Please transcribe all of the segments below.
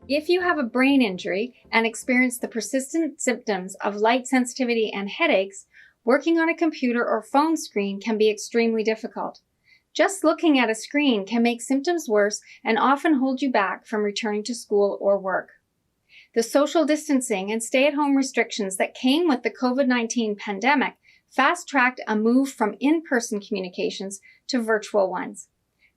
If you have a brain injury and experience the persistent symptoms of light sensitivity and headaches, working on a computer or phone screen can be extremely difficult. Just looking at a screen can make symptoms worse and often hold you back from returning to school or work. The social distancing and stay-at-home restrictions that came with the COVID-19 pandemic fast-tracked a move from in-person communications to virtual ones.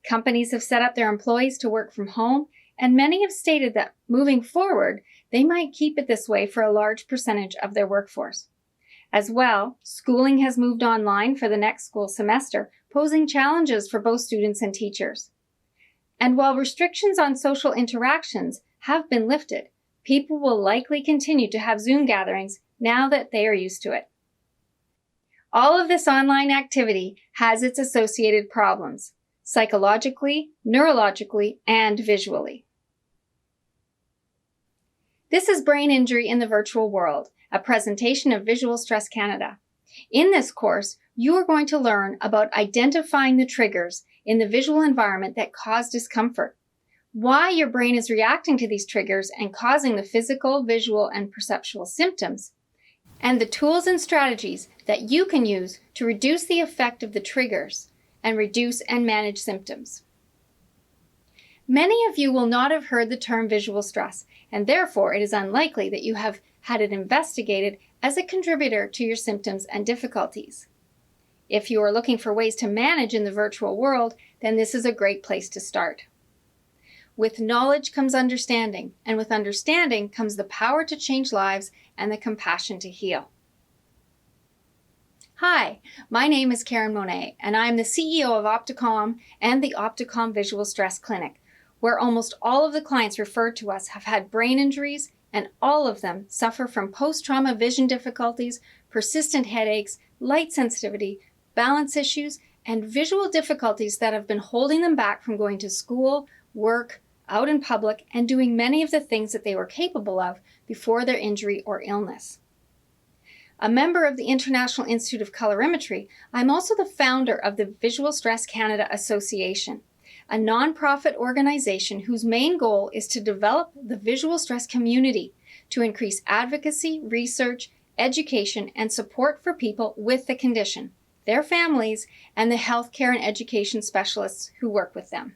Companies have set up their employees to work from home, and many have stated that moving forward, they might keep it this way for a large percentage of their workforce. As well, schooling has moved online for the next school semester, posing challenges for both students and teachers. And while restrictions on social interactions have been lifted, people will likely continue to have Zoom gatherings now that they are used to it. All of this online activity has its associated problems, psychologically, neurologically, and visually. This is Brain Injury in the Virtual World, a presentation of Visual Stress Canada. In this course, you are going to learn about identifying the triggers in the visual environment that cause discomfort, why your brain is reacting to these triggers and causing the physical, visual, and perceptual symptoms, and the tools and strategies that you can use to reduce the effect of the triggers and reduce and manage symptoms. Many of you will not have heard the term visual stress, and therefore it is unlikely that you have had it investigated as a contributor to your symptoms and difficulties. If you are looking for ways to manage in the virtual world, then this is a great place to start. With knowledge comes understanding, and with understanding comes the power to change lives and the compassion to heal. Hi, my name is Karen Monet, and I am the CEO of Opticalm and the Opticalm Visual Stress Clinic, where almost all of the clients referred to us have had brain injuries, and all of them suffer from post-trauma vision difficulties, persistent headaches, light sensitivity, balance issues, and visual difficulties that have been holding them back from going to school, work, out in public, and doing many of the things that they were capable of before their injury or illness. A member of the International Institute of Colorimetry, I'm also the founder of the Visual Stress Canada Association, a nonprofit organization whose main goal is to develop the visual stress community to increase advocacy, research, education, and support for people with the condition, their families, and the healthcare and education specialists who work with them.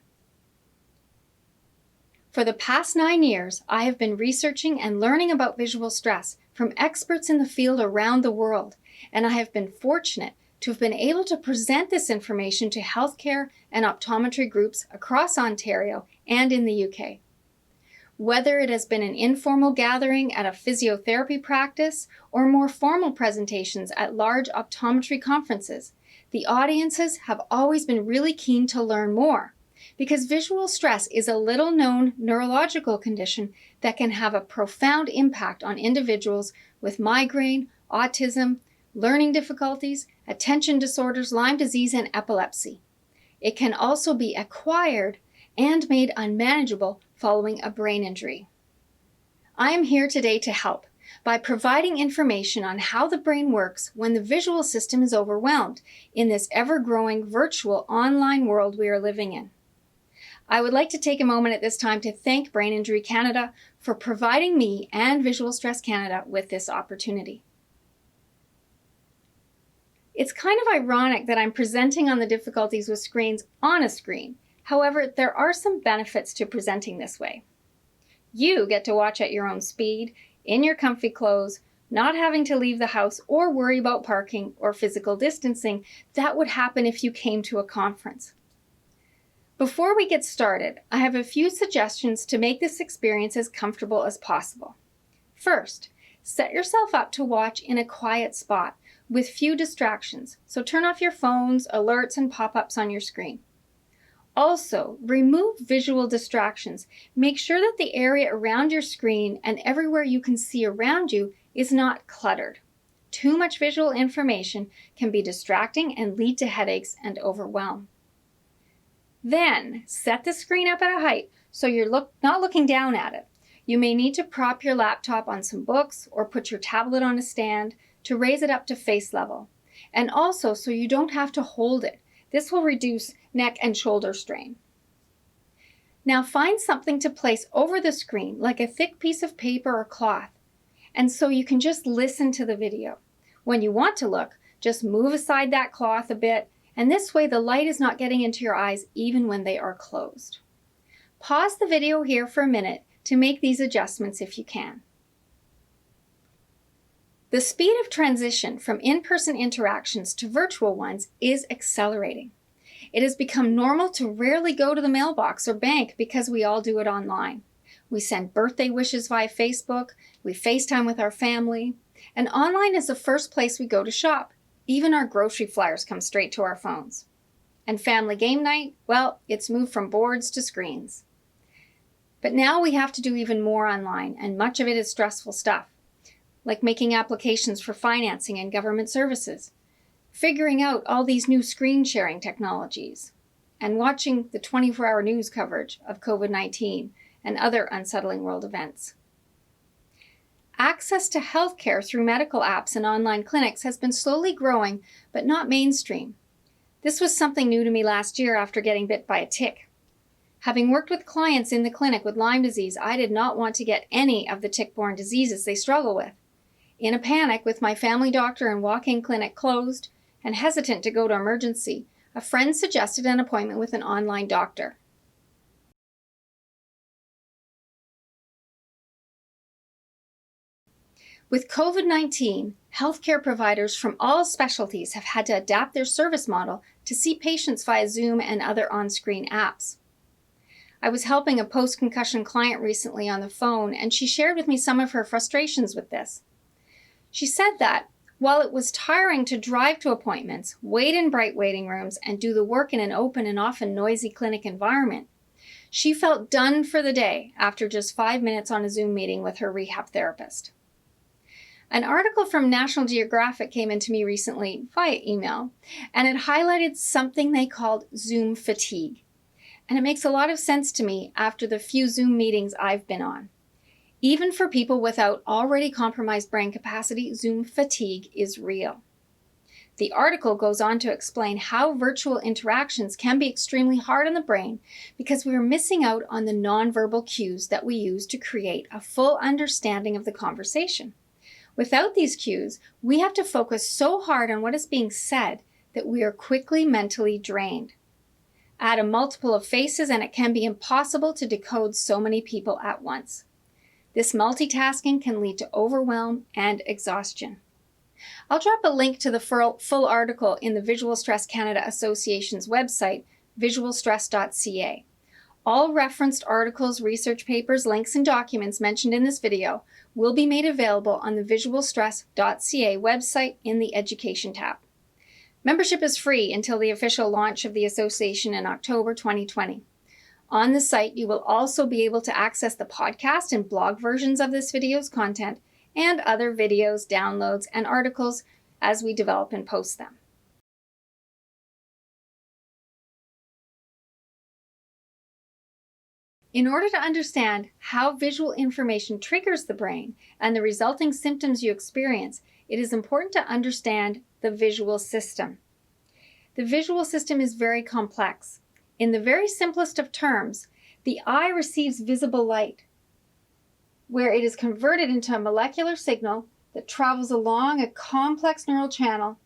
For the past 9 years, I have been researching and learning about visual stress from experts in the field around the world, and I have been fortunate to have been able to present this information to healthcare and optometry groups across Ontario and in the UK. Whether it has been an informal gathering at a physiotherapy practice or more formal presentations at large optometry conferences, the audiences have always been really keen to learn more, because visual stress is a little-known neurological condition that can have a profound impact on individuals with migraine, autism, learning difficulties, attention disorders, Lyme disease, and epilepsy. It can also be acquired and made unmanageable following a brain injury. I am here today to help by providing information on how the brain works when the visual system is overwhelmed in this ever-growing virtual online world we are living in. I would like to take a moment at this time to thank Brain Injury Canada for providing me and Visual Stress Canada with this opportunity. It's kind of ironic that I'm presenting on the difficulties with screens on a screen. However, there are some benefits to presenting this way. You get to watch at your own speed, in your comfy clothes, not having to leave the house or worry about parking or physical distancing that would happen if you came to a conference. Before we get started, I have a few suggestions to make this experience as comfortable as possible. First, set yourself up to watch in a quiet spot with few distractions, so turn off your phones, alerts, and pop-ups on your screen. Also, remove visual distractions. Make sure that the area around your screen and everywhere you can see around you is not cluttered. Too much visual information can be distracting and lead to headaches and overwhelm. Then, set the screen up at a height so you're not looking down at it. You may need to prop your laptop on some books or put your tablet on a stand to raise it up to face level, and also so you don't have to hold it. This will reduce neck and shoulder strain. Now find something to place over the screen, like a thick piece of paper or cloth, and so you can just listen to the video. When you want to look, just move aside that cloth a bit, and this way the light is not getting into your eyes even when they are closed. Pause the video here for a minute to make these adjustments if you can. The speed of transition from in-person interactions to virtual ones is accelerating. It has become normal to rarely go to the mailbox or bank because we all do it online. We send birthday wishes via Facebook, we FaceTime with our family, and online is the first place we go to shop. Even our grocery flyers come straight to our phones. And family game night, well, it's moved from boards to screens. But now we have to do even more online, and much of it is stressful stuff, like making applications for financing and government services, figuring out all these new screen sharing technologies, and watching the 24-hour news coverage of COVID-19 and other unsettling world events. Access to healthcare through medical apps and online clinics has been slowly growing, but not mainstream. This was something new to me last year after getting bit by a tick. Having worked with clients in the clinic with Lyme disease, I did not want to get any of the tick-borne diseases they struggle with. In a panic, with my family doctor and walk-in clinic closed and hesitant to go to emergency, a friend suggested an appointment with an online doctor. With COVID-19, healthcare providers from all specialties have had to adapt their service model to see patients via Zoom and other on-screen apps. I was helping a post-concussion client recently on the phone, and she shared with me some of her frustrations with this. She said that, while it was tiring to drive to appointments, wait in bright waiting rooms, and do the work in an open and often noisy clinic environment, she felt done for the day after just 5 minutes on a Zoom meeting with her rehab therapist. An article from National Geographic came into me recently via email, and it highlighted something they called Zoom fatigue. And it makes a lot of sense to me after the few Zoom meetings I've been on. Even for people without already compromised brain capacity, Zoom fatigue is real. The article goes on to explain how virtual interactions can be extremely hard on the brain because we are missing out on the nonverbal cues that we use to create a full understanding of the conversation. Without these cues, we have to focus so hard on what is being said that we are quickly mentally drained. Add a multiple of faces and it can be impossible to decode so many people at once. This multitasking can lead to overwhelm and exhaustion. I'll drop a link to the full article in the Visual Stress Canada Association's website, visualstress.ca. All referenced articles, research papers, links, and documents mentioned in this video will be made available on the visualstress.ca website in the Education tab. Membership is free until the official launch of the association in October 2020. On the site, you will also be able to access the podcast and blog versions of this video's content and other videos, downloads, and articles as we develop and post them. In order to understand how visual information triggers the brain and the resulting symptoms you experience, it is important to understand the visual system. The visual system is very complex. In the very simplest of terms, the eye receives visible light, where it is converted into a molecular signal that travels along a complex neural channel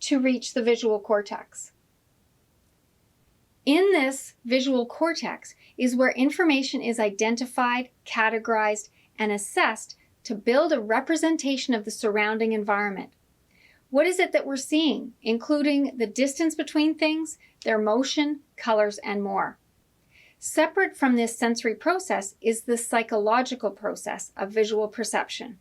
to reach the visual cortex. In this visual cortex is where information is identified, categorized, and assessed to build a representation of the surrounding environment. What is it that we're seeing, including the distance between things, their motion, colors, and more? Separate from this sensory process is the psychological process of visual perception.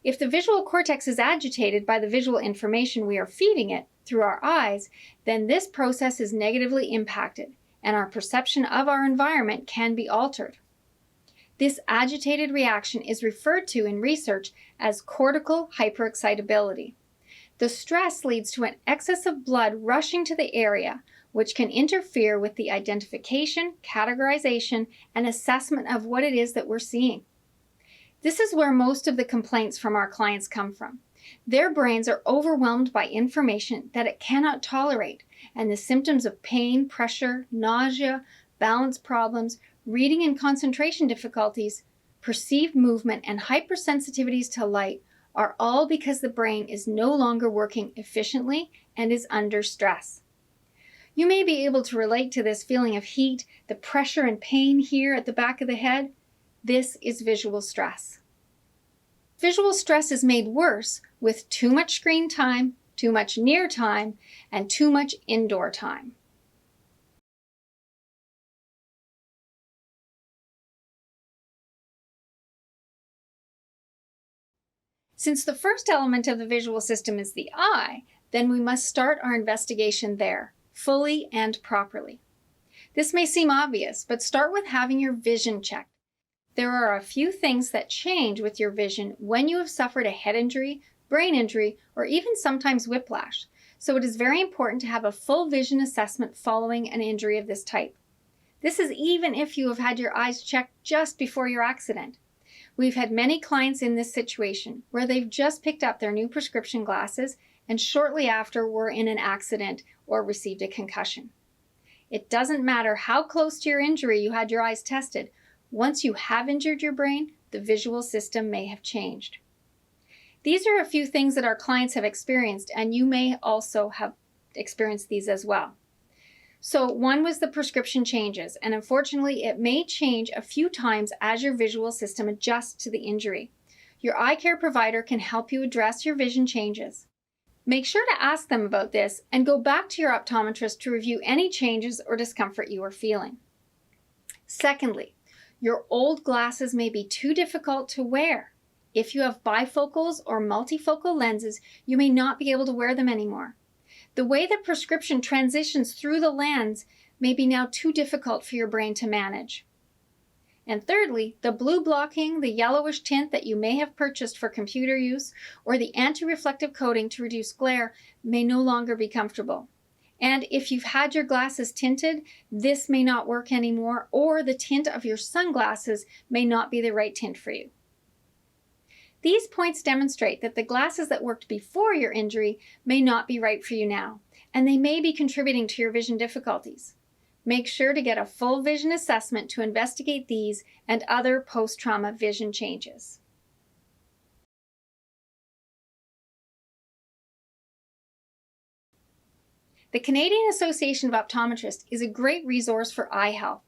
If the visual cortex is agitated by the visual information we are feeding it through our eyes, then this process is negatively impacted, and our perception of our environment can be altered. This agitated reaction is referred to in research as cortical hyperexcitability. The stress leads to an excess of blood rushing to the area, which can interfere with the identification, categorization, and assessment of what it is that we're seeing. This is where most of the complaints from our clients come from. Their brains are overwhelmed by information that it cannot tolerate, and the symptoms of pain, pressure, nausea, balance problems, reading and concentration difficulties, perceived movement, and hypersensitivities to light are all because the brain is no longer working efficiently and is under stress. You may be able to relate to this feeling of heat, the pressure and pain here at the back of the head. This is visual stress. Visual stress is made worse with too much screen time, too much near time, and too much indoor time. Since the first element of the visual system is the eye, then we must start our investigation there, fully and properly. This may seem obvious, but start with having your vision checked. There are a few things that change with your vision when you have suffered a head injury, brain injury, or even sometimes whiplash. So it is very important to have a full vision assessment following an injury of this type. This is even if you have had your eyes checked just before your accident. We've had many clients in this situation where they've just picked up their new prescription glasses and shortly after were in an accident or received a concussion. It doesn't matter how close to your injury you had your eyes tested. Once you have injured your brain, the visual system may have changed. These are a few things that our clients have experienced, and you may also have experienced these as well. So one was the prescription changes, and unfortunately it may change a few times as your visual system adjusts to the injury. Your eye care provider can help you address your vision changes. Make sure to ask them about this and go back to your optometrist to review any changes or discomfort you are feeling. Secondly, your old glasses may be too difficult to wear. If you have bifocals or multifocal lenses, you may not be able to wear them anymore. The way the prescription transitions through the lens may be now too difficult for your brain to manage. And thirdly, the blue blocking, the yellowish tint that you may have purchased for computer use, or the anti-reflective coating to reduce glare may no longer be comfortable. And if you've had your glasses tinted, this may not work anymore, or the tint of your sunglasses may not be the right tint for you. These points demonstrate that the glasses that worked before your injury may not be right for you now, and they may be contributing to your vision difficulties. Make sure to get a full vision assessment to investigate these and other post-trauma vision changes. The Canadian Association of Optometrists is a great resource for eye health.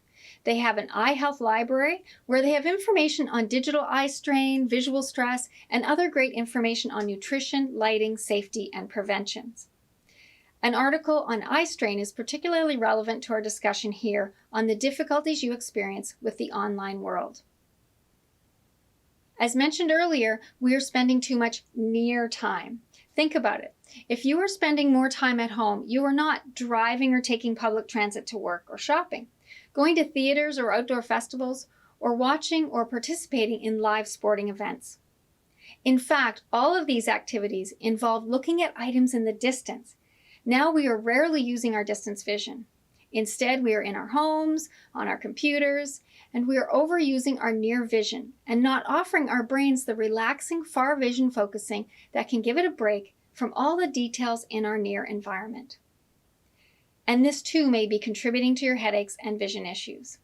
They have an eye health library where they have information on digital eye strain, visual stress, and other great information on nutrition, lighting, safety, and preventions. An article on eye strain is particularly relevant to our discussion here on the difficulties you experience with the online world. As mentioned earlier, we are spending too much near time. Think about it. If you are spending more time at home, you are not driving or taking public transit to work or shopping, going to theaters or outdoor festivals, or watching or participating in live sporting events. In fact, all of these activities involve looking at items in the distance. Now we are rarely using our distance vision. Instead, we are in our homes, on our computers, and we are overusing our near vision and not offering our brains the relaxing far vision focusing that can give it a break from all the details in our near environment. And this too may be contributing to your headaches and vision issues.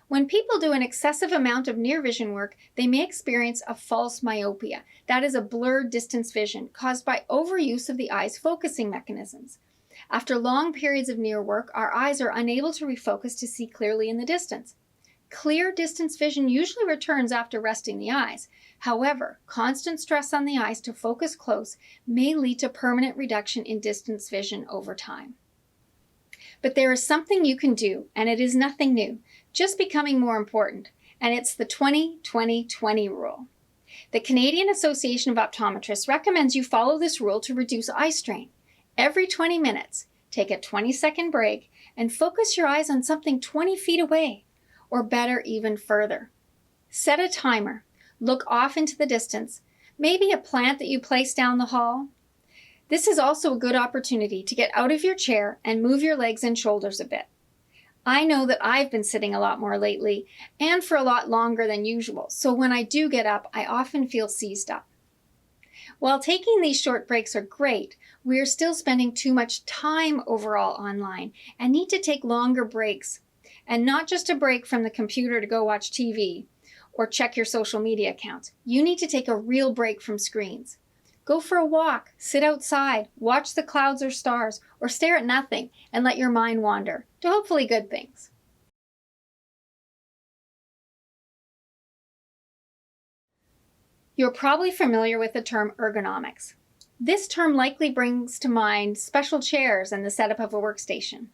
When people do an excessive amount of near vision work, they may experience a false myopia. That is a blurred distance vision caused by overuse of the eye's focusing mechanisms. After long periods of near work, our eyes are unable to refocus to see clearly in the distance. Clear distance vision usually returns after resting the eyes. However, constant stress on the eyes to focus close may lead to permanent reduction in distance vision over time. But there is something you can do, and it is nothing new, just becoming more important, and it's the 20-20-20 rule. The Canadian Association of Optometrists recommends you follow this rule to reduce eye strain. Every 20 minutes, take a 20-second break and focus your eyes on something 20 feet away, or better, even further. Set a timer, look off into the distance, maybe a plant that you place down the hall. This is also a good opportunity to get out of your chair and move your legs and shoulders a bit. I know that I've been sitting a lot more lately and for a lot longer than usual, so when I do get up, I often feel seized up. While taking these short breaks are great, we are still spending too much time overall online and need to take longer breaks. and not just a break from the computer to go watch TV or check your social media accounts. You need to take a real break from screens. Go for a walk, sit outside, watch the clouds or stars, or stare at nothing and let your mind wander to hopefully good things. You're probably familiar with the term ergonomics. This term likely brings to mind special chairs and the setup of a workstation.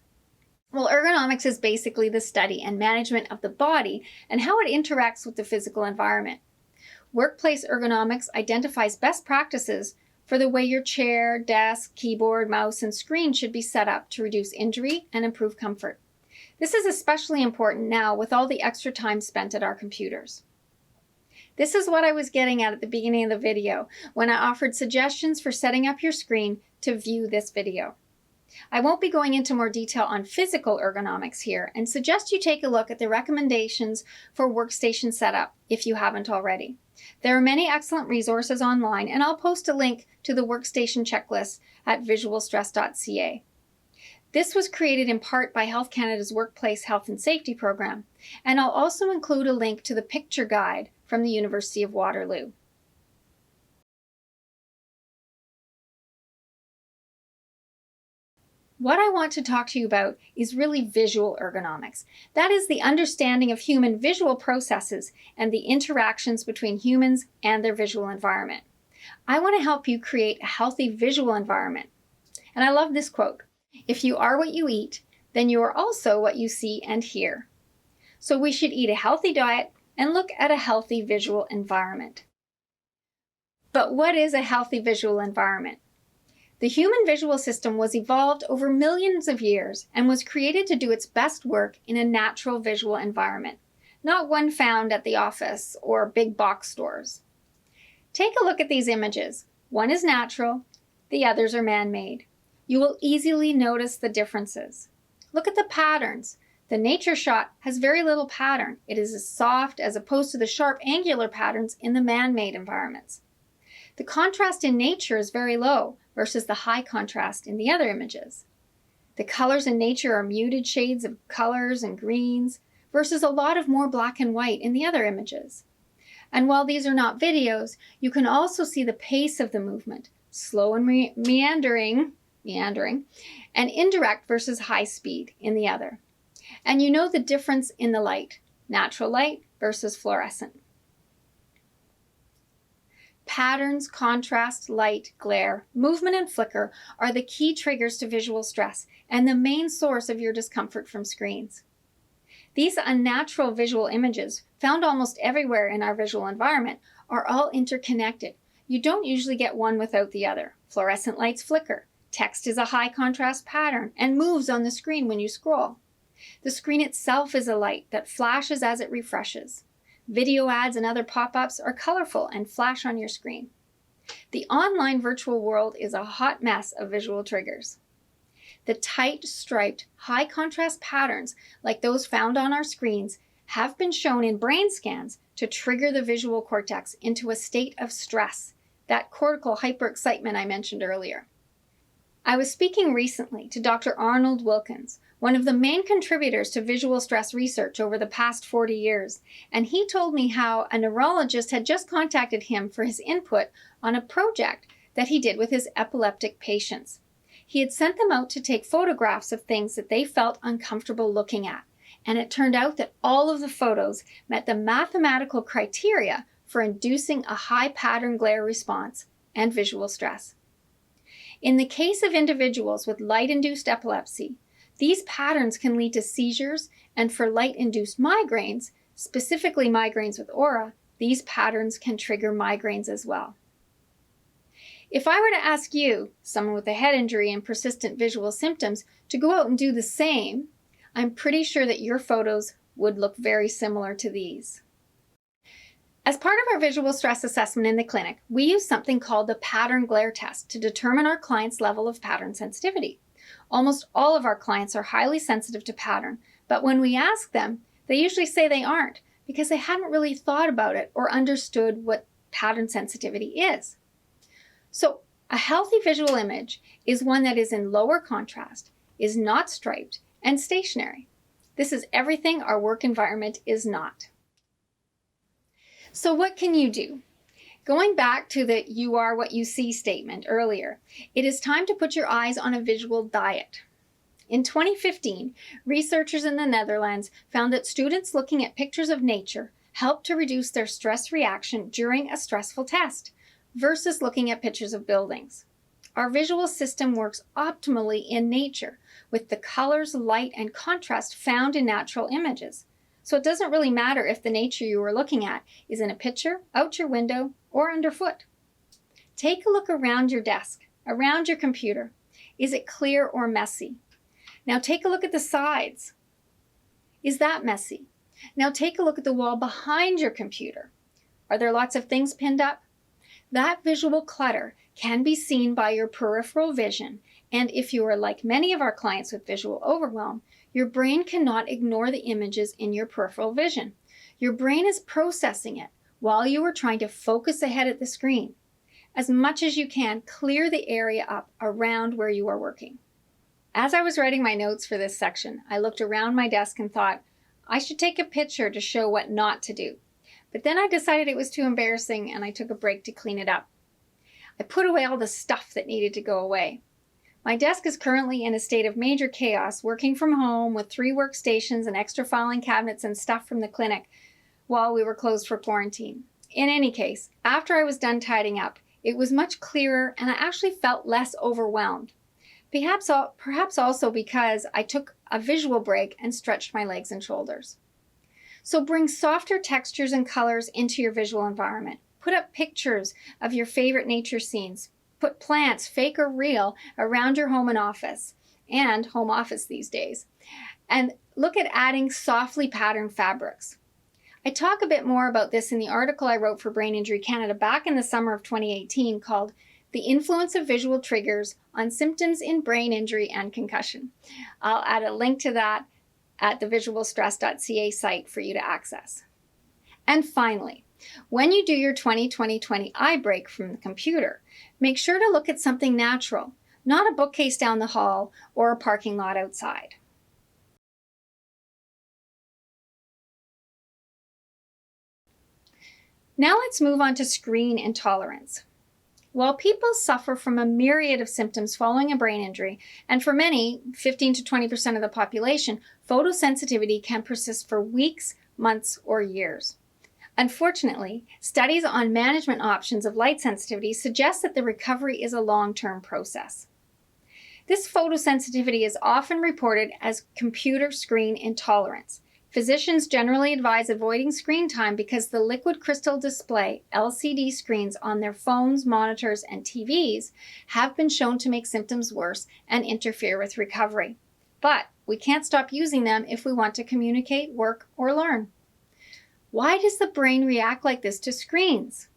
Well, ergonomics is basically the study and management of the body and how it interacts with the physical environment. Workplace ergonomics identifies best practices for the way your chair, desk, keyboard, mouse, and screen should be set up to reduce injury and improve comfort. This is especially important now with all the extra time spent at our computers. This is what I was getting at the beginning of the video when I offered suggestions for setting up your screen to view this video. I won't be going into more detail on physical ergonomics here and suggest you take a look at the recommendations for workstation setup if you haven't already. There are many excellent resources online, and I'll post a link to the workstation checklist at visualstress.ca. This was created in part by Health Canada's Workplace Health and Safety Program, and I'll also include a link to the picture guide from the University of Waterloo. What I want to talk to you about is really visual ergonomics. That is the understanding of human visual processes and the interactions between humans and their visual environment. I want to help you create a healthy visual environment. And I love this quote: "If you are what you eat, then you are also what you see and hear." So we should eat a healthy diet and look at a healthy visual environment. But what is a healthy visual environment? The human visual system was evolved over millions of years and was created to do its best work in a natural visual environment, not one found at the office or big box stores. Take a look at these images. One is natural, the others are man-made. You will easily notice the differences. Look at the patterns. The nature shot has very little pattern. It is as soft as opposed to the sharp angular patterns in the man-made environments. The contrast in nature is very low versus the high contrast in the other images. The colors in nature are muted shades of colors and greens versus a lot of more black and white in the other images. And while these are not videos, you can also see the pace of the movement, slow and meandering, and indirect versus high speed in the other. And you know the difference in the light, natural light versus fluorescent. Patterns, contrast, light, glare, movement, and flicker are the key triggers to visual stress and the main source of your discomfort from screens. These unnatural visual images, found almost everywhere in our visual environment, are all interconnected. You don't usually get one without the other. Fluorescent lights flicker. Text is a high contrast pattern and moves on the screen when you scroll. The screen itself is a light that flashes as it refreshes. Video ads and other pop-ups are colorful and flash on your screen. The online virtual world is a hot mess of visual triggers. The tight, striped, high contrast patterns like those found on our screens have been shown in brain scans to trigger the visual cortex into a state of stress, that cortical hyperexcitement I mentioned earlier. I was speaking recently to Dr. Arnold Wilkins, one of the main contributors to visual stress research over the past 40 years, and he told me how a neurologist had just contacted him for his input on a project that he did with his epileptic patients. He had sent them out to take photographs of things that they felt uncomfortable looking at, and it turned out that all of the photos met the mathematical criteria for inducing a high pattern glare response and visual stress. In the case of individuals with light-induced epilepsy, these patterns can lead to seizures, and for light-induced migraines, specifically migraines with aura, these patterns can trigger migraines as well. If I were to ask you, someone with a head injury and persistent visual symptoms, to go out and do the same, I'm pretty sure that your photos would look very similar to these. As part of our visual stress assessment in the clinic, we use something called the pattern glare test to determine our client's level of pattern sensitivity. Almost all of our clients are highly sensitive to pattern, but when we ask them, they usually say they aren't because they hadn't really thought about it or understood what pattern sensitivity is. So a healthy visual image is one that is in lower contrast, is not striped, and stationary. This is everything our work environment is not. So what can you do? Going back to the "you are what you see" statement earlier, it is time to put your eyes on a visual diet. In 2015, researchers in the Netherlands found that students looking at pictures of nature helped to reduce their stress reaction during a stressful test versus looking at pictures of buildings. Our visual system works optimally in nature with the colors, light, and contrast found in natural images. So it doesn't really matter if the nature you are looking at is in a picture, out your window, or underfoot. Take a look around your desk, around your computer. Is it clear or messy? Now take a look at the sides. Is that messy? Now take a look at the wall behind your computer. Are there lots of things pinned up? That visual clutter can be seen by your peripheral vision, and if you are like many of our clients with visual overwhelm, your brain cannot ignore the images in your peripheral vision. Your brain is processing it while you are trying to focus ahead at the screen. As much as you can, clear the area up around where you are working. As I was writing my notes for this section, I looked around my desk and thought, I should take a picture to show what not to do. But then I decided it was too embarrassing and I took a break to clean it up. I put away all the stuff that needed to go away. My desk is currently in a state of major chaos, working from home with 3 workstations and extra filing cabinets and stuff from the clinic while we were closed for quarantine. In any case, after I was done tidying up, it was much clearer and I actually felt less overwhelmed. Perhaps also because I took a visual break and stretched my legs and shoulders. So bring softer textures and colors into your visual environment. Put up pictures of your favorite nature scenes. Put plants, fake or real, around your home and office, and home office these days. And look at adding softly patterned fabrics. I talk a bit more about this in the article I wrote for Brain Injury Canada back in the summer of 2018 called "The Influence of Visual Triggers on Symptoms in Brain Injury and Concussion." I'll add a link to that at the visualstress.ca site for you to access. And finally, when you do your 20-20-20 eye break from the computer, make sure to look at something natural, not a bookcase down the hall or a parking lot outside. Now let's move on to screen intolerance. While people suffer from a myriad of symptoms following a brain injury, and for many, 15 to 20% of the population, photosensitivity can persist for weeks, months, or years. Unfortunately, studies on management options of light sensitivity suggest that the recovery is a long-term process. This photosensitivity is often reported as computer screen intolerance. Physicians generally advise avoiding screen time because the liquid crystal display (LCD) screens on their phones, monitors, and TVs have been shown to make symptoms worse and interfere with recovery. But we can't stop using them if we want to communicate, work, or learn. Why does the brain react like this to screens?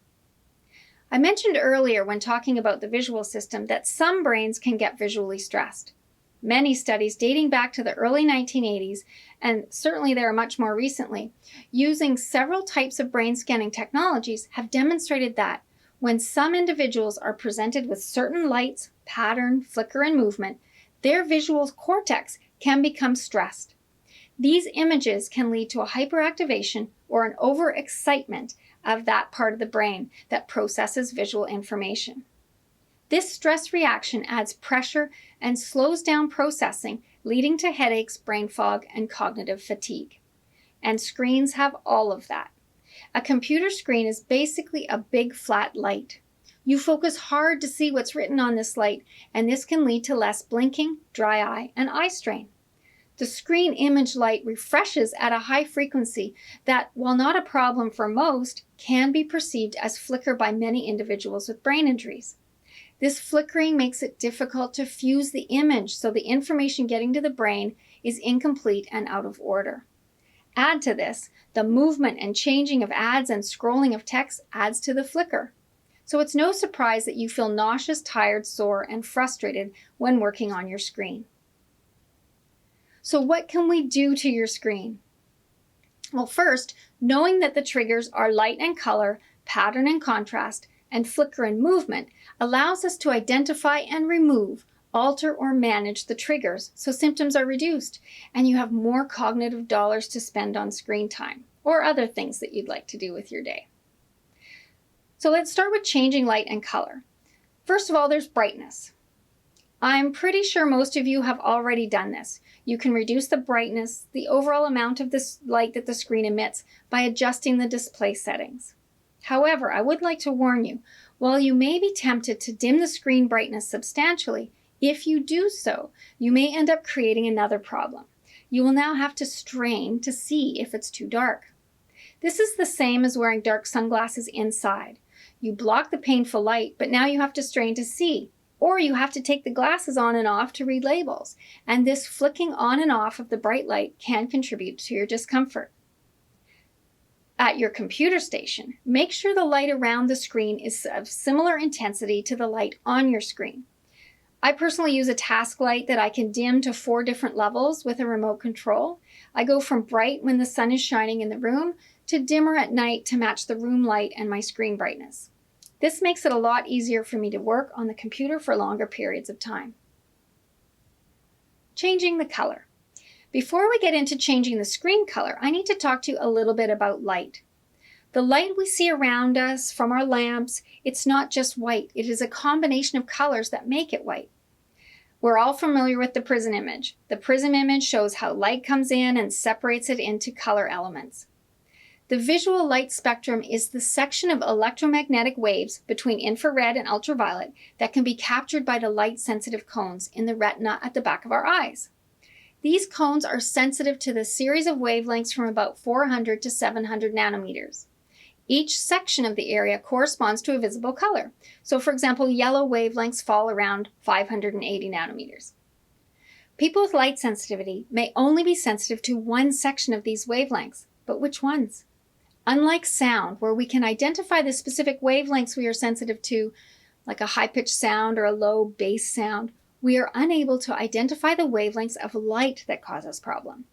I mentioned earlier when talking about the visual system that some brains can get visually stressed. Many studies dating back to the early 1980s, and certainly there are much more recently, using several types of brain scanning technologies have demonstrated that when some individuals are presented with certain lights, pattern, flicker, and movement, their visual cortex can become stressed. These images can lead to a hyperactivation or an overexcitement of that part of the brain that processes visual information. This stress reaction adds pressure and slows down processing, leading to headaches, brain fog, and cognitive fatigue. And screens have all of that. A computer screen is basically a big flat light. You focus hard to see what's written on this light, and this can lead to less blinking, dry eye, and eye strain. The screen image light refreshes at a high frequency that, while not a problem for most, can be perceived as flicker by many individuals with brain injuries. This flickering makes it difficult to fuse the image, so the information getting to the brain is incomplete and out of order. Add to this, the movement and changing of ads and scrolling of text adds to the flicker. So it's no surprise that you feel nauseous, tired, sore, and frustrated when working on your screen. So what can we do to your screen? Well, first, knowing that the triggers are light and color, pattern and contrast, and flicker and movement allows us to identify and remove alter or manage the triggers so symptoms are reduced and you have more cognitive dollars to spend on screen time or other things that you'd like to do with your day. So let's start with changing light and color. First of all, there's brightness. I'm pretty sure most of you have already done this. You can reduce the brightness, the overall amount of this light that the screen emits, by adjusting the display settings. However, I would like to warn you, while you may be tempted to dim the screen brightness substantially, if you do so, you may end up creating another problem. You will now have to strain to see if it's too dark. This is the same as wearing dark sunglasses inside. You block the painful light, but now you have to strain to see. Or you have to take the glasses on and off to read labels, and this flicking on and off of the bright light can contribute to your discomfort. At your computer station, make sure the light around the screen is of similar intensity to the light on your screen. I personally use a task light that I can dim to 4 different levels with a remote control. I go from bright when the sun is shining in the room to dimmer at night to match the room light and my screen brightness. This makes it a lot easier for me to work on the computer for longer periods of time. Changing the color. Before we get into changing the screen color, I need to talk to you a little bit about light. The light we see around us from our lamps, it's not just white. It is a combination of colors that make it white. We're all familiar with the prism image. The prism image shows how light comes in and separates it into color elements. The visual light spectrum is the section of electromagnetic waves between infrared and ultraviolet that can be captured by the light-sensitive cones in the retina at the back of our eyes. These cones are sensitive to the series of wavelengths from about 400 to 700 nanometers. Each section of the area corresponds to a visible color. So, for example, yellow wavelengths fall around 580 nanometers. People with light sensitivity may only be sensitive to one section of these wavelengths, but which ones? Unlike sound, where we can identify the specific wavelengths we are sensitive to, like a high-pitched sound or a low bass sound, we are unable to identify the wavelengths of light that cause us problem.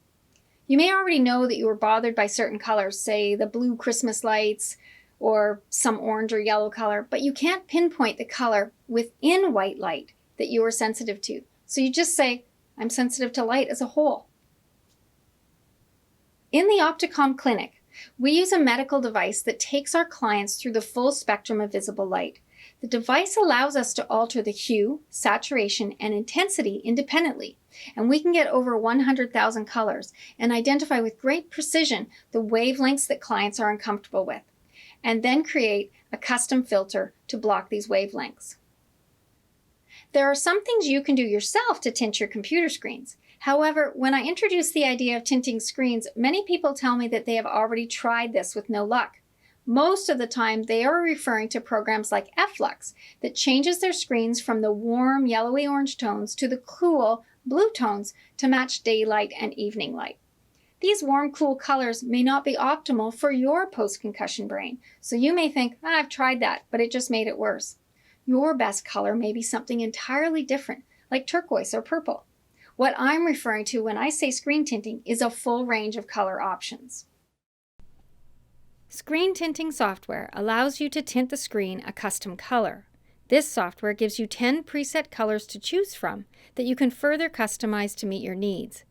You may already know that you were bothered by certain colors, say the blue Christmas lights or some orange or yellow color, but you can't pinpoint the color within white light that you are sensitive to. So you just say, I'm sensitive to light as a whole. In the Opticalm clinic, we use a medical device that takes our clients through the full spectrum of visible light. The device allows us to alter the hue, saturation, and intensity independently, and we can get over 100,000 colors and identify with great precision the wavelengths that clients are uncomfortable with, and then create a custom filter to block these wavelengths. There are some things you can do yourself to tint your computer screens. However, when I introduce the idea of tinting screens, many people tell me that they have already tried this with no luck. Most of the time, they are referring to programs like Flux that changes their screens from the warm yellowy orange tones to the cool blue tones to match daylight and evening light. These warm, cool colors may not be optimal for your post-concussion brain, so you may think, I've tried that, but it just made it worse. Your best color may be something entirely different, like turquoise or purple. What I'm referring to when I say screen tinting is a full range of color options. Screen tinting software allows you to tint the screen a custom color. This software gives you 10 preset colors to choose from that you can further customize to meet your needs.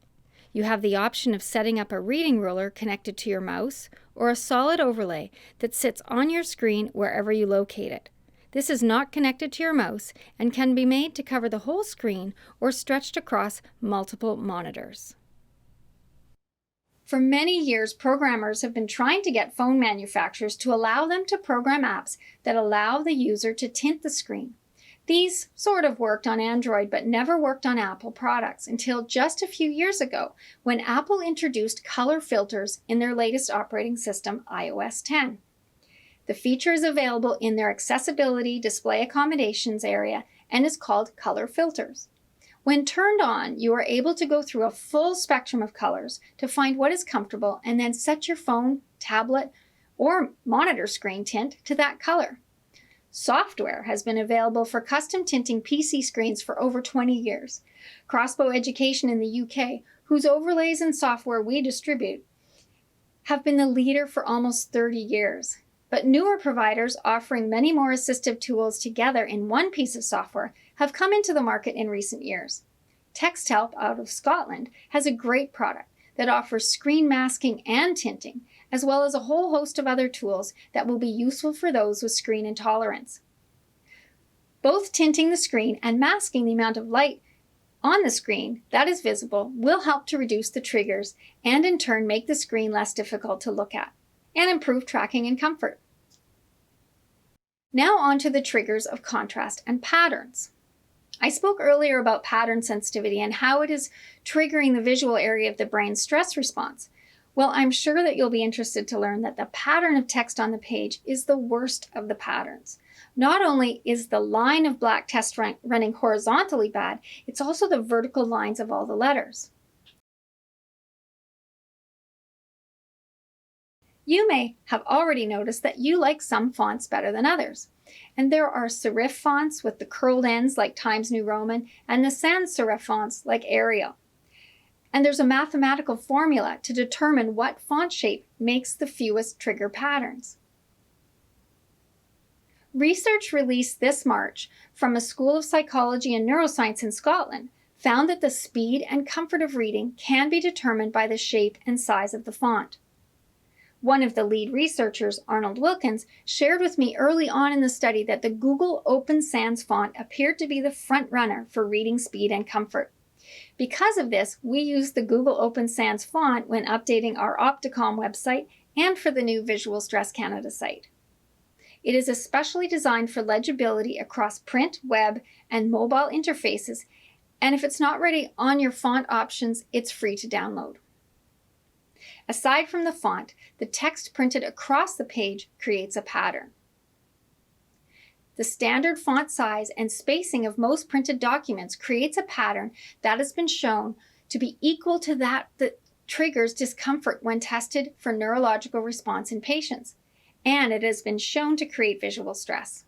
You have the option of setting up a reading ruler connected to your mouse or a solid overlay that sits on your screen wherever you locate it. This is not connected to your mouse and can be made to cover the whole screen or stretched across multiple monitors. For many years, programmers have been trying to get phone manufacturers to allow them to program apps that allow the user to tint the screen. These sort of worked on Android but never worked on Apple products until just a few years ago when Apple introduced color filters in their latest operating system, iOS 10. The feature is available in their Accessibility Display Accommodations area and is called Color Filters. When turned on, you are able to go through a full spectrum of colors to find what is comfortable and then set your phone, tablet, or monitor screen tint to that color. Software has been available for custom tinting PC screens for over 20 years. Crossbow Education in the UK, whose overlays and software we distribute, have been the leader for almost 30 years. But newer providers offering many more assistive tools together in one piece of software have come into the market in recent years. TextHelp out of Scotland has a great product that offers screen masking and tinting, as well as a whole host of other tools that will be useful for those with screen intolerance. Both tinting the screen and masking the amount of light on the screen that is visible will help to reduce the triggers and in turn make the screen less difficult to look at and improve tracking and comfort. Now on to the triggers of contrast and patterns. I spoke earlier about pattern sensitivity and how it is triggering the visual area of the brain's stress response. Well, I'm sure that you'll be interested to learn that the pattern of text on the page is the worst of the patterns. Not only is the line of black text running horizontally bad, it's also the vertical lines of all the letters. You may have already noticed that you like some fonts better than others. And there are serif fonts with the curled ends like Times New Roman and the sans serif fonts like Arial. And there's a mathematical formula to determine what font shape makes the fewest trigger patterns. Research released this March from a School of Psychology and Neuroscience in Scotland found that the speed and comfort of reading can be determined by the shape and size of the font. One of the lead researchers, Arnold Wilkins, shared with me early on in the study that the Google Open Sans font appeared to be the front runner for reading speed and comfort. Because of this, we use the Google Open Sans font when updating our Opticalm website and for the new Visual Stress Canada site. It is especially designed for legibility across print, web, and mobile interfaces, and if it's not ready on your font options, it's free to download. Aside from the font, the text printed across the page creates a pattern. The standard font size and spacing of most printed documents creates a pattern that has been shown to be equal to that triggers discomfort when tested for neurological response in patients, and it has been shown to create visual stress.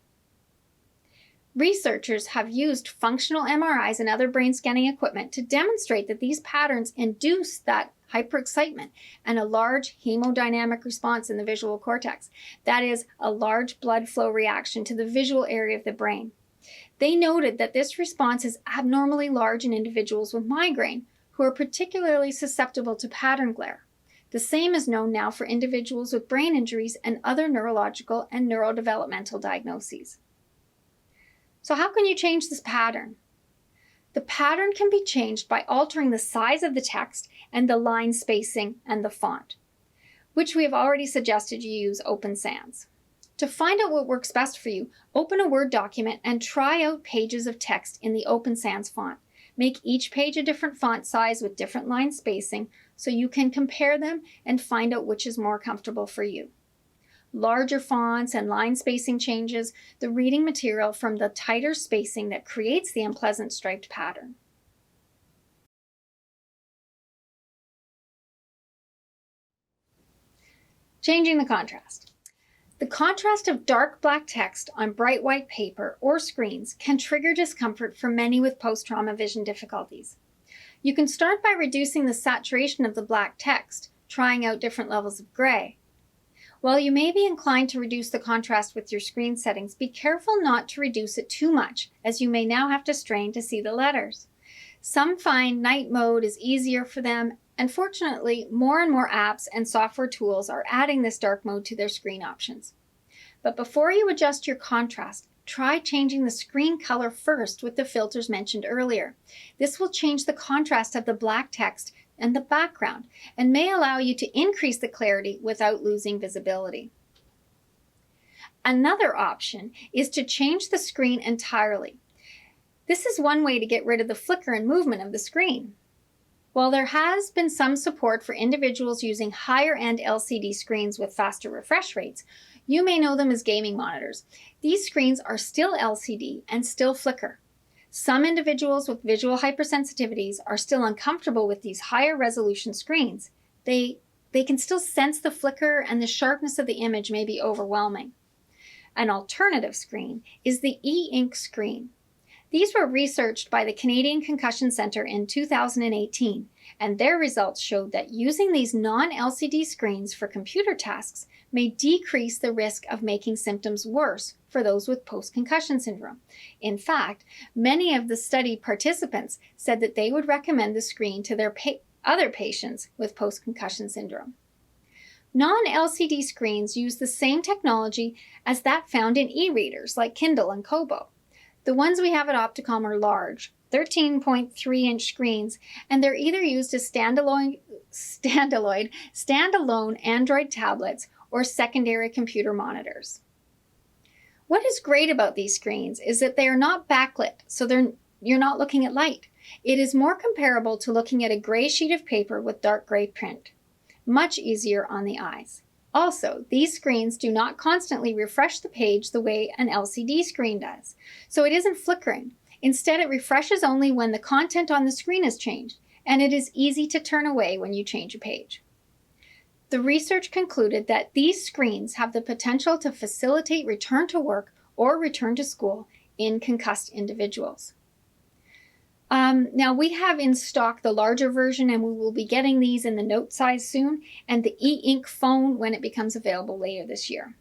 Researchers have used functional MRIs and other brain scanning equipment to demonstrate that these patterns induce that hyperexcitement and a large hemodynamic response in the visual cortex. That is, a large blood flow reaction to the visual area of the brain. They noted that this response is abnormally large in individuals with migraine, who are particularly susceptible to pattern glare. The same is known now for individuals with brain injuries and other neurological and neurodevelopmental diagnoses. So how can you change this pattern? The pattern can be changed by altering the size of the text and the line spacing and the font, which we have already suggested you use Open Sans. To find out what works best for you, open a Word document and try out pages of text in the Open Sans font. Make each page a different font size with different line spacing so you can compare them and find out which is more comfortable for you. Larger fonts and line spacing changes the reading material from the tighter spacing that creates the unpleasant striped pattern. Changing the contrast. The contrast of dark black text on bright white paper or screens can trigger discomfort for many with post-trauma vision difficulties. You can start by reducing the saturation of the black text, trying out different levels of gray. While you may be inclined to reduce the contrast with your screen settings, be careful not to reduce it too much, as you may now have to strain to see the letters. Some find night mode is easier for them, and fortunately, more and more apps and software tools are adding this dark mode to their screen options. But before you adjust your contrast, try changing the screen color first with the filters mentioned earlier. This will change the contrast of the black text and the background, and may allow you to increase the clarity without losing visibility. Another option is to change the screen entirely. This is one way to get rid of the flicker and movement of the screen. While there has been some support for individuals using higher-end LCD screens with faster refresh rates, you may know them as gaming monitors. These screens are still LCD and still flicker. Some individuals with visual hypersensitivities are still uncomfortable with these higher resolution screens. They can still sense the flicker, and the sharpness of the image may be overwhelming. An alternative screen is the e-ink screen. These were researched by the Canadian Concussion Centre in 2018, and their results showed that using these non-LCD screens for computer tasks may decrease the risk of making symptoms worse for those with post-concussion syndrome. In fact, many of the study participants said that they would recommend the screen to their other patients with post-concussion syndrome. Non-LCD screens use the same technology as that found in e-readers like Kindle and Kobo. The ones we have at Opticalm are large, 13.3-inch screens, and they're either used as standalone Android tablets or secondary computer monitors. What is great about these screens is that they are not backlit, so you're not looking at light. It is more comparable to looking at a gray sheet of paper with dark gray print. Much easier on the eyes. Also, these screens do not constantly refresh the page the way an LCD screen does, so it isn't flickering. Instead, it refreshes only when the content on the screen is changed, and it is easy to turn away when you change a page. The research concluded that these screens have the potential to facilitate return to work or return to school in concussed individuals. Now we have in stock the larger version, and we will be getting these in the note size soon, and the e-ink phone when it becomes available later this year.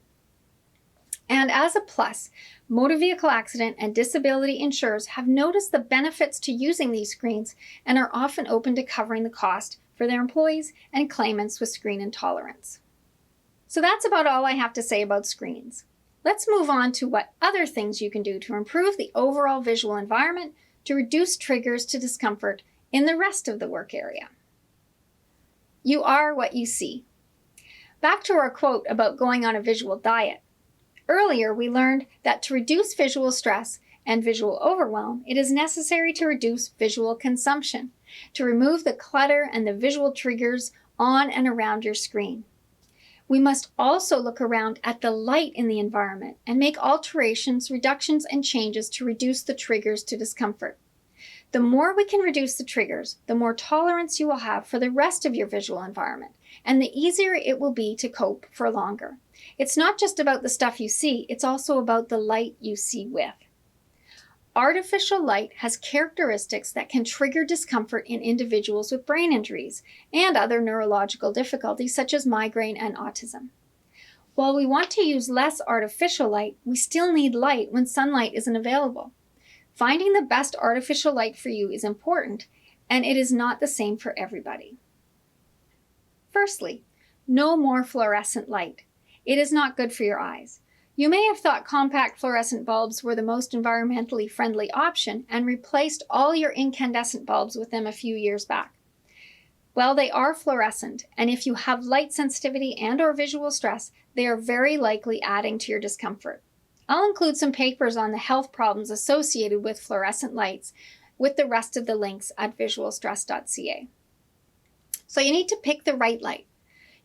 And as a plus, motor vehicle accident and disability insurers have noticed the benefits to using these screens and are often open to covering the cost for their employees and claimants with screen intolerance. So that's about all I have to say about screens. Let's move on to what other things you can do to improve the overall visual environment to reduce triggers to discomfort in the rest of the work area. You are what you see. Back to our quote about going on a visual diet. Earlier, we learned that to reduce visual stress and visual overwhelm, it is necessary to reduce visual consumption, to remove the clutter and the visual triggers on and around your screen. We must also look around at the light in the environment and make alterations, reductions, and changes to reduce the triggers to discomfort. The more we can reduce the triggers, the more tolerance you will have for the rest of your visual environment, and the easier it will be to cope for longer. It's not just about the stuff you see, it's also about the light you see with. Artificial light has characteristics that can trigger discomfort in individuals with brain injuries and other neurological difficulties such as migraine and autism. While we want to use less artificial light, we still need light when sunlight isn't available. Finding the best artificial light for you is important, and it is not the same for everybody. Firstly, no more fluorescent light. It is not good for your eyes. You may have thought compact fluorescent bulbs were the most environmentally friendly option and replaced all your incandescent bulbs with them a few years back. Well, they are fluorescent, and if you have light sensitivity and/or visual stress, they are very likely adding to your discomfort. I'll include some papers on the health problems associated with fluorescent lights with the rest of the links at visualstress.ca. So you need to pick the right light.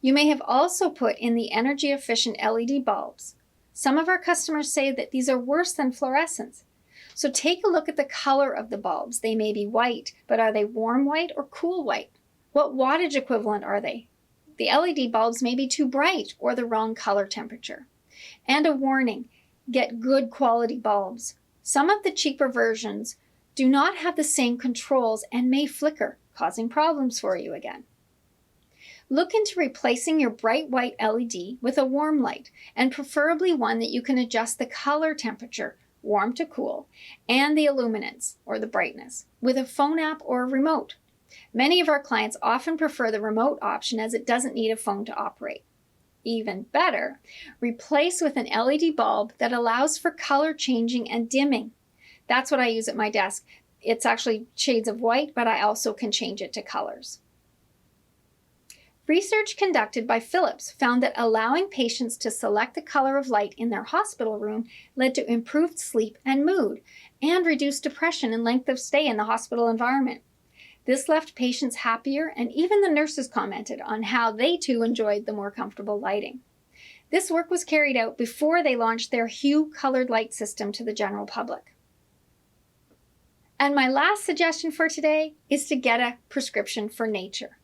You may have also put in the energy-efficient LED bulbs. Some of our customers say that these are worse than fluorescents. So take a look at the color of the bulbs. They may be white, but are they warm white or cool white? What wattage equivalent are they? The LED bulbs may be too bright or the wrong color temperature. And a warning, get good quality bulbs. Some of the cheaper versions do not have the same controls and may flicker, causing problems for you again. Look into replacing your bright white LED with a warm light, and preferably one that you can adjust the color temperature, warm to cool, and the illuminance, or the brightness, with a phone app or a remote. Many of our clients often prefer the remote option as it doesn't need a phone to operate. Even better, replace with an LED bulb that allows for color changing and dimming. That's what I use at my desk. It's actually shades of white, but I also can change it to colors. Research conducted by Philips found that allowing patients to select the color of light in their hospital room led to improved sleep and mood, and reduced depression and length of stay in the hospital environment. This left patients happier, and even the nurses commented on how they too enjoyed the more comfortable lighting. This work was carried out before they launched their hue-colored light system to the general public. And my last suggestion for today is to get a prescription for nature.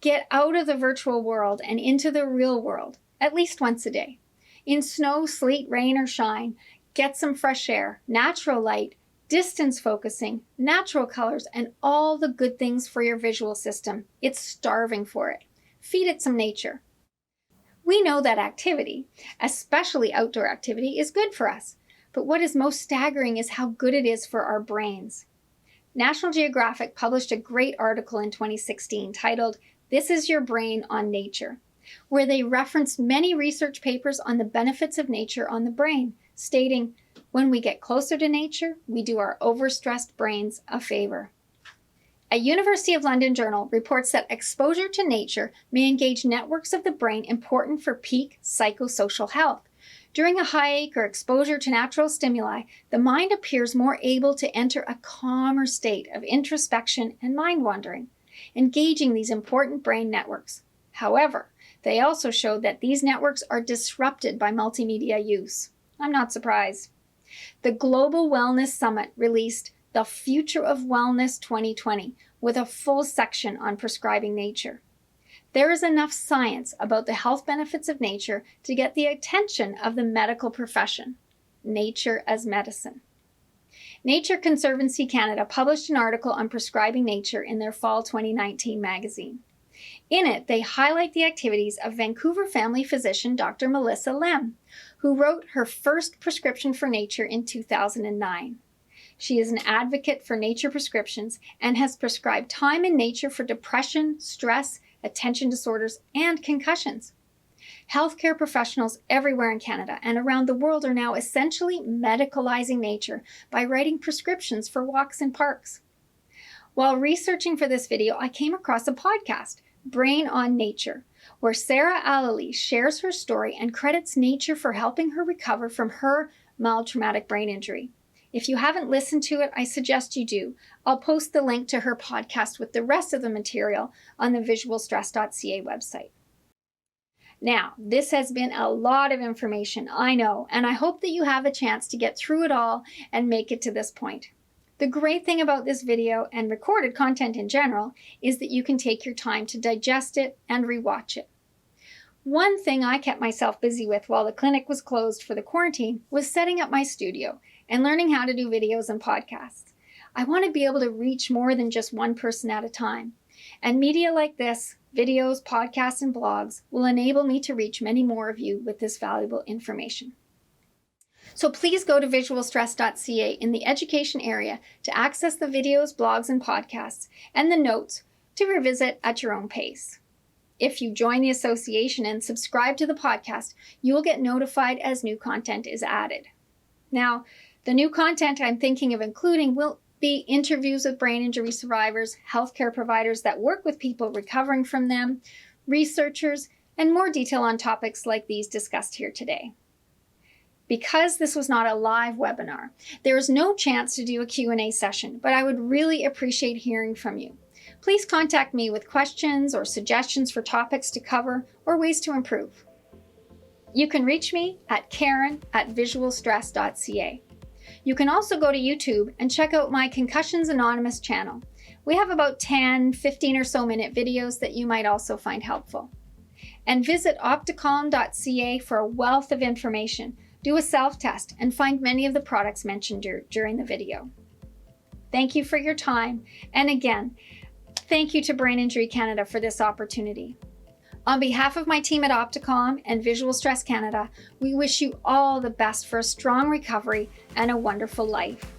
Get out of the virtual world and into the real world, at least once a day. In snow, sleet, rain, or shine, get some fresh air, natural light, distance focusing, natural colors, and all the good things for your visual system. It's starving for it. Feed it some nature. We know that activity, especially outdoor activity, is good for us. But what is most staggering is how good it is for our brains. National Geographic published a great article in 2016 titled, "This is Your Brain on Nature," where they referenced many research papers on the benefits of nature on the brain, stating, "When we get closer to nature, we do our overstressed brains a favor." A University of London journal reports that exposure to nature may engage networks of the brain important for peak psychosocial health. During a hike or exposure to natural stimuli, the mind appears more able to enter a calmer state of introspection and mind wandering, engaging these important brain networks. However, they also showed that these networks are disrupted by multimedia use. I'm not surprised. The Global Wellness Summit released The Future of Wellness 2020 with a full section on prescribing nature. There is enough science about the health benefits of nature to get the attention of the medical profession. Nature as medicine. Nature Conservancy Canada published an article on prescribing nature in their fall 2019 magazine. In it, they highlight the activities of Vancouver family physician Dr. Melissa Lem, who wrote her first prescription for nature in 2009. She is an advocate for nature prescriptions and has prescribed time in nature for depression, stress, attention disorders, and concussions. Healthcare professionals everywhere in Canada and around the world are now essentially medicalizing nature by writing prescriptions for walks in parks. While researching for this video, I came across a podcast, Brain on Nature, where Sarah Allely shares her story and credits nature for helping her recover from her mild traumatic brain injury. If you haven't listened to it, I suggest you do. I'll post the link to her podcast with the rest of the material on the visualstress.ca website. Now, this has been a lot of information, I know, and I hope that you have a chance to get through it all and make it to this point. The great thing about this video and recorded content in general is that you can take your time to digest it and rewatch it. One thing I kept myself busy with while the clinic was closed for the quarantine was setting up my studio and learning how to do videos and podcasts. I want to be able to reach more than just one person at a time. And media like this, videos, podcasts, and blogs, will enable me to reach many more of you with this valuable information. So please go to visualstress.ca in the education area to access the videos, blogs, and podcasts, and the notes to revisit at your own pace. If you join the association and subscribe to the podcast, you will get notified as new content is added. Now, the new content I'm thinking of including will be interviews with brain injury survivors, healthcare providers that work with people recovering from them, researchers, and more detail on topics like these discussed here today. Because this was not a live webinar, there is no chance to do a Q&A session, but I would really appreciate hearing from you. Please contact me with questions or suggestions for topics to cover or ways to improve. You can reach me at karen@visualstress.ca. You can also go to YouTube and check out my Concussions Anonymous channel. We have about 10, 15 or so minute videos that you might also find helpful. And visit opticalm.ca for a wealth of information. Do a self-test and find many of the products mentioned during the video. Thank you for your time. And again, thank you to Brain Injury Canada for this opportunity. On behalf of my team at Opticalm and Visual Stress Canada, we wish you all the best for a strong recovery and a wonderful life.